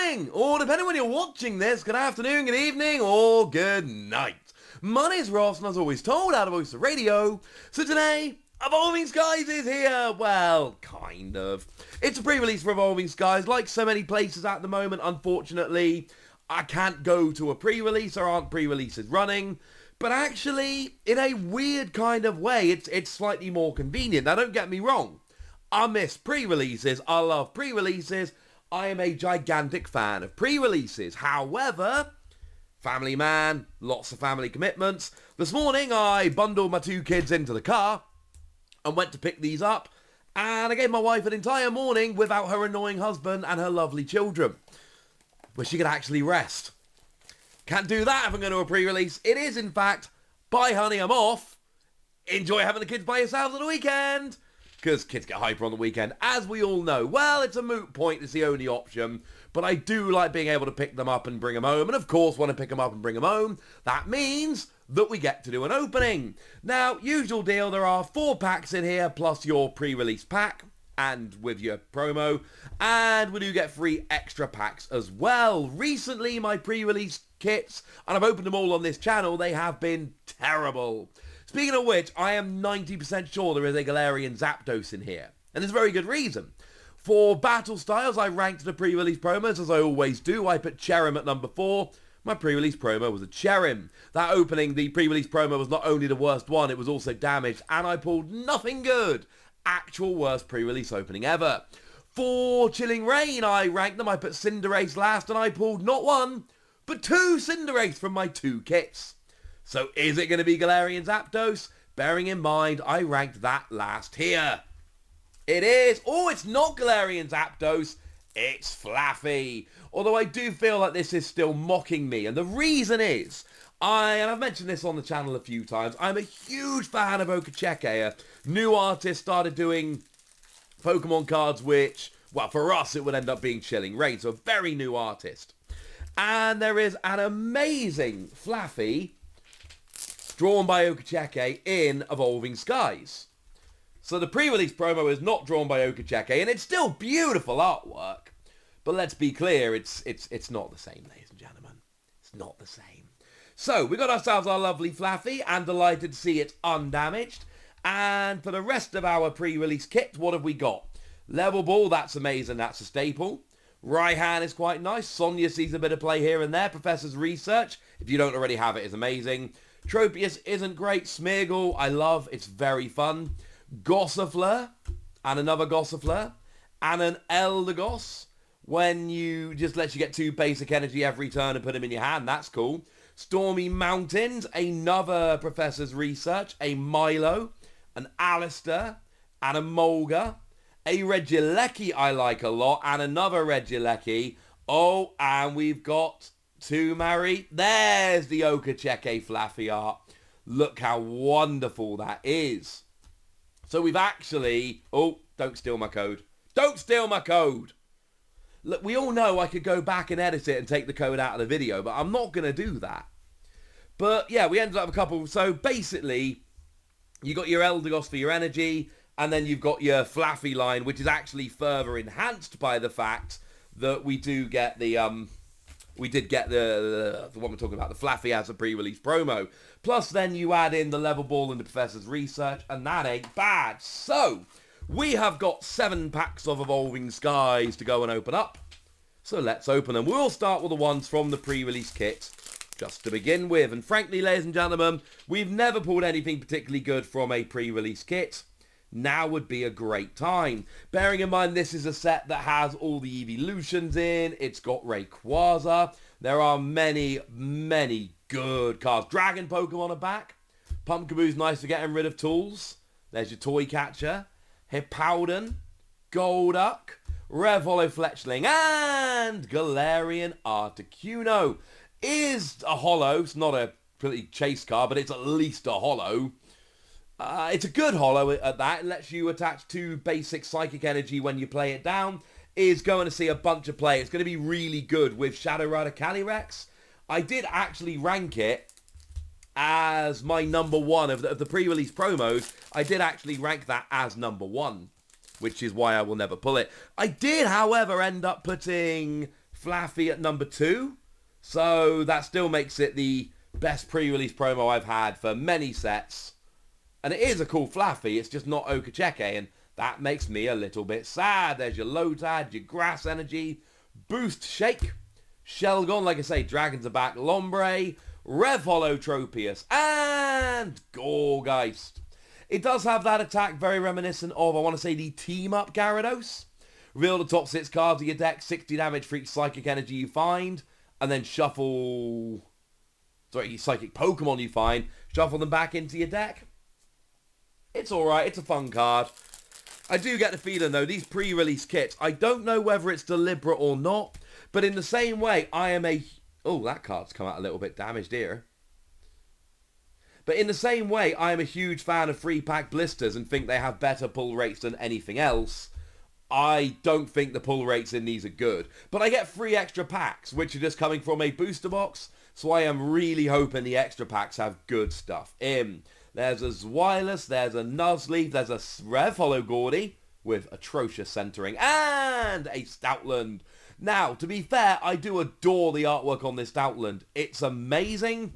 morning, or depending when you're watching this, good afternoon, good evening, or good night. My name's Ross, and as always told, out of Voice of Radio. So today, Evolving Skies is here. Well, kind of. It's a pre-release for Evolving Skies. Like so many places at the moment, unfortunately, I can't go to a pre-release. There aren't pre-releases running. But actually, in a weird kind of way, it's slightly more convenient. Now, don't get me wrong. I miss pre-releases. I love pre-releases. I am a gigantic fan of pre-releases. However, family man, lots of family commitments. This morning, I bundled my two kids into the car and went to pick these up. And I gave my wife an entire morning without her annoying husband and her lovely children, where she could actually rest. Can't do that if I'm going to a pre-release. It is, in fact, bye honey, I'm off. Enjoy having the kids by yourselves on the weekend. Because kids get hyper on the weekend, as we all know. Well, it's a moot point, it's the only option. But I do like being able to pick them up and bring them home. And of course, when I pick them up and bring them home, that means that we get to do an opening. Now, usual deal, there are 4 packs in here, plus your pre-release pack, and with your promo. And we do get 3 extra packs as well. Recently, my pre-release kits, and I've opened them all on this channel, they have been terrible. Speaking of which, I am 90% sure there is a Galarian Zapdos in here. And there's a very good reason. For battle styles, I ranked the pre-release promos, as I always do. I put Cherim at number 4. My pre-release promo was a Cherim. That opening, the pre-release promo was not only the worst one, it was also damaged, and I pulled nothing good. Actual worst pre-release opening ever. For Chilling Reign, I ranked them. I put Cinderace last, and I pulled not 1, but 2 Cinderace from my 2 kits. So is it going to be Galarian Zapdos? Bearing in mind, I ranked that last here. It is. Oh, it's not Galarian Zapdos. It's Flaffy. Although I do feel like this is still mocking me. And the reason is, and I've mentioned this on the channel a few times, I'm a huge fan of Okacheke. A new artist started doing Pokemon cards which, well, for us, it would end up being Chilling Reign. So a very new artist. And there is an amazing Flaffy drawn by Okacheke in Evolving Skies. So the pre-release promo is not drawn by Okacheke, and it's still beautiful artwork. But let's be clear, it's not the same, ladies and gentlemen. It's not the same. So we got ourselves our lovely Flaffy, and delighted to see it undamaged. And for the rest of our pre-release kit, what have we got? Level Ball, that's amazing, that's a staple. Raihan is quite nice. Sonya sees a bit of play here and there. Professor's Research, if you don't already have it, is amazing. Tropius isn't great. Smeargle, I love. It's very fun. Gossifleur, and another Gossifleur, and an Eldegoss, when you just lets you get 2 basic energy every turn and put them in your hand. That's cool. Stormy Mountains, another Professor's Research, a Milo, an Alistair, and a Molga. A Regieleki I like a lot, and another Regieleki. Oh, and we've got 2 Mary. There's the Okacheke Flaffy art. Look how wonderful that is. So we've actually... Oh, don't steal my code. Don't steal my code! Look, we all know I could go back and edit it and take the code out of the video, but I'm not going to do that. But yeah, we ended up with a couple. So basically, you got your Eldegoss for your energy, and then you've got your Flaffy line, which is actually further enhanced by the fact that we do get the... We did get the one we're talking about, the Flaffy as a pre-release promo. Plus then you add in the Level Ball and the Professor's Research, and that ain't bad. So, we have got 7 packs of Evolving Skies to go and open up. So let's open them. We'll start with the ones from the pre-release kit, just to begin with. And frankly, ladies and gentlemen, we've never pulled anything particularly good from a pre-release kit. Now would be a great time. Bearing in mind this is a set that has all the evolutions in. It's got Rayquaza. There are many, many good cards. Dragon Pokemon are back. Pumpkaboo's nice for getting rid of tools. There's your Toy Catcher. Hippowdon. Golduck. Revolo Fletchling. And Galarian Articuno. Is a holo. It's not a pretty chase card, but it's at least a holo. It's a good holo at that. It lets you attach 2 basic psychic energy when you play it down. Is going to see a bunch of play. It's going to be really good with Shadow Rider Calyrex. I did actually rank it as my number 1 of the pre-release promos. I did actually rank that as number 1, which is why I will never pull it. I did, however, end up putting Flaffy at number 2. So that still makes it the best pre-release promo I've had for many sets. And it is a cool Flaffy, it's just not Okacheke, and that makes me a little bit sad. There's your Lotad, your Grass Energy, Boost Shake, Shelgon, like I say, Dragons are back, Lombre, Rev Hollow Tropius, and Gorgeist. It does have that attack very reminiscent of, I want to say, the Team Up Gyarados. Reveal the top 6 cards of your deck, 60 damage for each Psychic Energy you find, and then shuffle... Sorry, Psychic Pokemon you find, shuffle them back into your deck. It's alright, it's a fun card. I do get the feeling, though, these pre-release kits, I don't know whether it's deliberate or not, but in the same way, I am a... Oh, that card's come out a little bit damaged here. But in the same way, I am a huge fan of free pack blisters and think they have better pull rates than anything else. I don't think the pull rates in these are good. But I get 3 extra packs, which are just coming from a booster box, so I am really hoping the extra packs have good stuff in. There's a Zwilus, there's a Nuzleaf, there's a Rev Hollow Gordy with atrocious centering, and a Stoutland. Now, to be fair, I do adore the artwork on this Stoutland. It's amazing,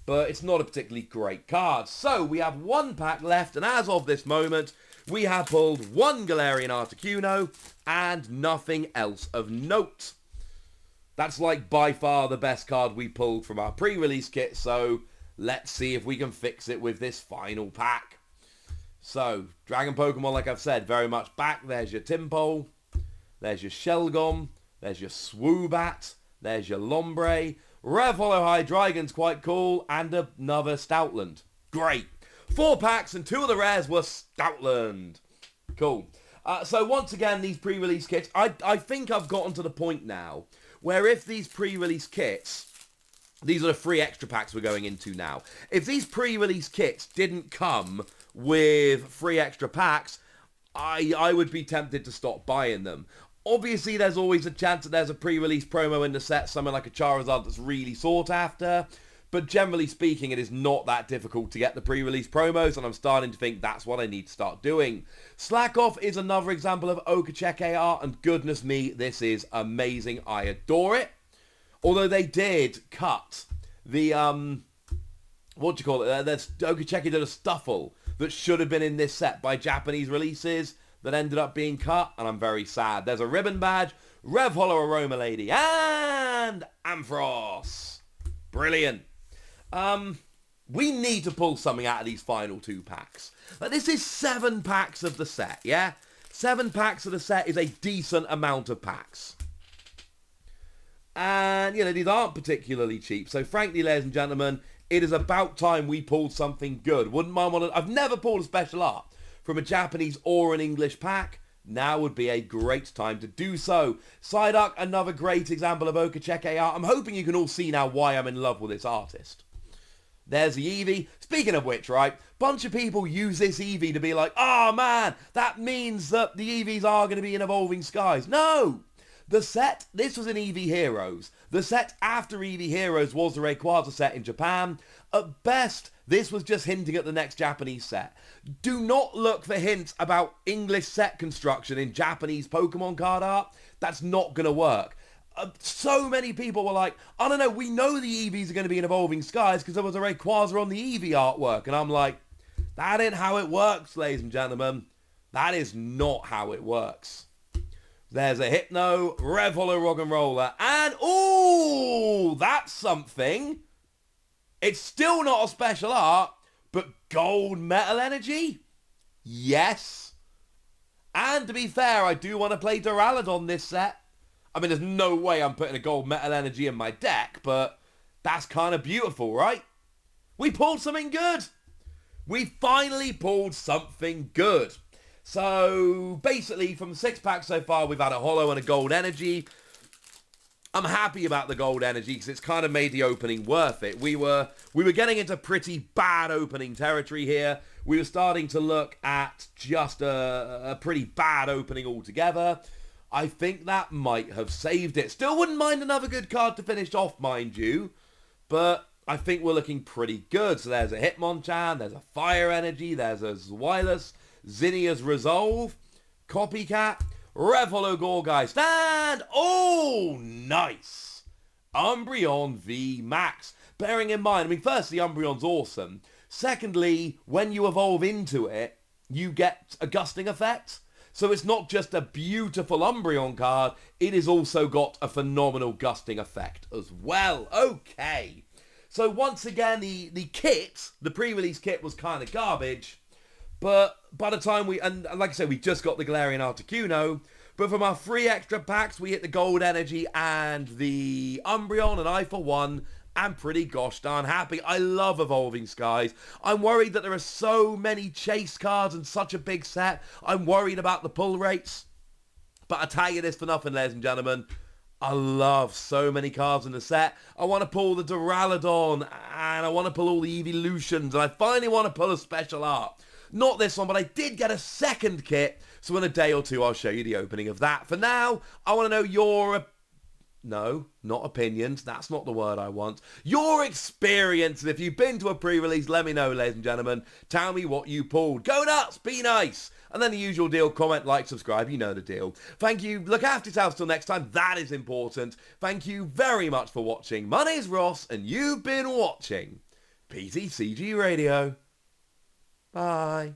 but it's not a particularly great card. So, we have 1 pack left, and as of this moment, we have pulled 1 Galarian Articuno and nothing else of note. That's like by far the best card we pulled from our pre-release kit, so let's see if we can fix it with this final pack. So, Dragon Pokemon, like I've said, very much back. There's your Tympole, there's your Shelgon, there's your Swoobat, there's your Lombre, Rev Hollow Hydreigon's quite cool, and another Stoutland. Great. 4 packs and 2 of the rares were Stoutland. Cool. So once again, these pre-release kits, I think I've gotten to the point now where if these pre-release kits, these are the 3 extra packs we're going into now. If these pre-release kits didn't come with 3 extra packs, I would be tempted to stop buying them. Obviously, there's always a chance that there's a pre-release promo in the set, something like a Charizard that's really sought after. But generally speaking, it is not that difficult to get the pre-release promos, and I'm starting to think that's what I need to start doing. Slack Off is another example of Okacheke art, and goodness me, this is amazing. I adore it. Although they did cut the, what do you call it? Okacheke did a Stuffle that should have been in this set by Japanese releases that ended up being cut, and I'm very sad. There's a Ribbon Badge, Rev Hollow Aroma Lady, and Ampharos. Brilliant. We need to pull something out of these final 2 packs. Like, this is 7 packs of the set, yeah? 7 packs of the set is a decent amount of packs. And, you know, these aren't particularly cheap. So, frankly, ladies and gentlemen, it is about time we pulled something good. Wouldn't mind one of... I've never pulled a special art from a Japanese or an English pack. Now would be a great time to do so. Psyduck, another great example of Okacheke art. I'm hoping you can all see now why I'm in love with this artist. There's the Eevee. Speaking of which, right, bunch of people use this Eevee to be like, oh man, that means that the Eevees are going to be in Evolving Skies. No! The set, this was in Eevee Heroes. The set after Eevee Heroes was the Rayquaza set in Japan. At best, this was just hinting at the next Japanese set. Do not look for hints about English set construction in Japanese Pokemon card art. That's not going to work. So many people were like, I don't know, we know the Eevees are going to be in Evolving Skies because there was a Rayquaza on the Eevee artwork. And I'm like, that ain't how it works, ladies and gentlemen. That is not how it works. There's a Hypno, Rev Hollow Rock'n'Roller, and ooh, that's something. It's still not a special art, but Gold Metal Energy? Yes. And to be fair, I do want to play Duraludon this set. I mean, there's no way I'm putting a Gold Metal Energy in my deck, but that's kind of beautiful, right? We pulled something good. We finally pulled something good. So, basically, from 6 packs so far, we've had a Holo and a Gold Energy. I'm happy about the Gold Energy because it's kind of made the opening worth it. We were getting into pretty bad opening territory here. We were starting to look at just a pretty bad opening altogether. I think that might have saved it. Still wouldn't mind another good card to finish off, mind you. But I think we're looking pretty good. So there's a Hitmonchan, there's a Fire Energy, there's a Zwilus, Zinnia's Resolve, Copycat, Revolo Gorgeist, and, oh, nice, Umbreon V Max. Bearing in mind, I mean, firstly, Umbreon's awesome. Secondly, when you evolve into it, you get a gusting effect. So it's not just a beautiful Umbreon card, it has also got a phenomenal gusting effect as well. Okay. So once again, the kit, the pre-release kit was kind of garbage. But by the time and like I said, we just got the Galarian Articuno. But from our 3 extra packs, we hit the Gold Energy and the Umbreon, and I, for one, am pretty gosh darn happy. I love Evolving Skies. I'm worried that there are so many chase cards and such a big set. I'm worried about the pull rates. But I tell you this for nothing, ladies and gentlemen. I love so many cards in the set. I want to pull the Duraludon, and I want to pull all the Evolutions, and I finally want to pull a special art. Not this one, but I did get a second kit, so in a day or two I'll show you the opening of that. For now, I want to know your... No, not opinions. That's not the word I want. Your experience. And if you've been to a pre-release, let me know, ladies and gentlemen. Tell me what you pulled. Go nuts. Be nice. And then the usual deal. Comment, like, subscribe. You know the deal. Thank you. Look after yourselves till next time. That is important. Thank you very much for watching. My name's Ross, and you've been watching PTCG Radio. Bye.